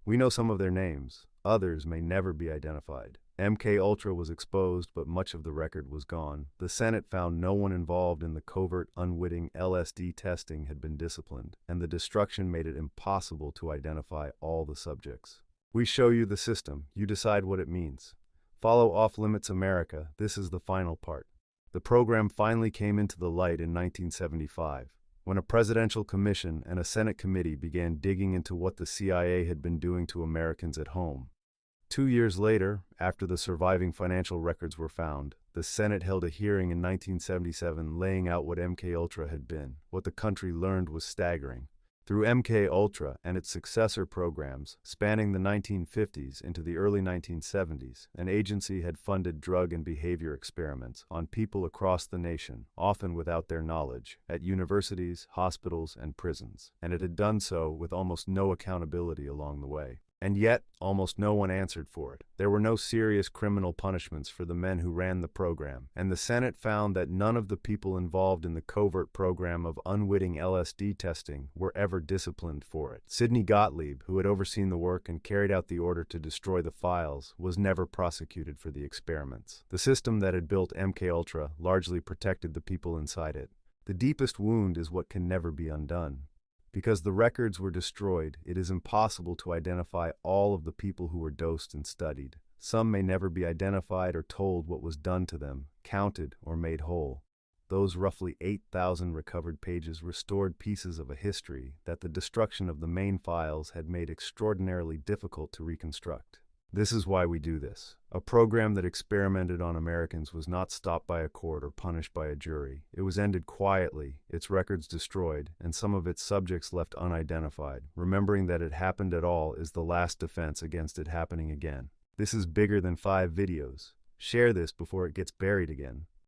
We know some of their names. Others may never be identified. MKUltra was exposed, but much of the record was gone. The Senate found no one involved in the covert, unwitting LSD testing had been disciplined, and the destruction made it impossible to identify all the subjects. We show you the system. You decide what it means. Follow Off Limits America. This is the final part. The program finally came into the light in 1975, when a presidential commission and a Senate committee began digging into what the CIA had been doing to Americans at home. 2 years later, after the surviving financial records were found, the Senate held a hearing in 1977 laying out what MKUltra had been. What the country learned was staggering. Through MKUltra and its successor programs, spanning the 1950s into the early 1970s, an agency had funded drug and behavior experiments on people across the nation, often without their knowledge, at universities, hospitals, and prisons. And it had done so with almost no accountability along the way. And yet, almost no one answered for it. There were no serious criminal punishments for the men who ran the program, and the Senate found that none of the people involved in the covert program of unwitting LSD testing were ever disciplined for it. Sidney Gottlieb, who had overseen the work and carried out the order to destroy the files, was never prosecuted for the experiments. The system that had built MKUltra largely protected the people inside it. The deepest wound is what can never be undone. Because the records were destroyed, it is impossible to identify all of the people who were dosed and studied. Some may never be identified or told what was done to them, counted, or made whole. Those roughly 8,000 recovered pages restored pieces of a history that the destruction of the main files had made extraordinarily difficult to reconstruct. This is why we do this. A program that experimented on Americans was not stopped by a court or punished by a jury. It was ended quietly, its records destroyed, and some of its subjects left unidentified. Remembering that it happened at all is the last defense against it happening again. This is bigger than 5 videos. Share this before it gets buried again.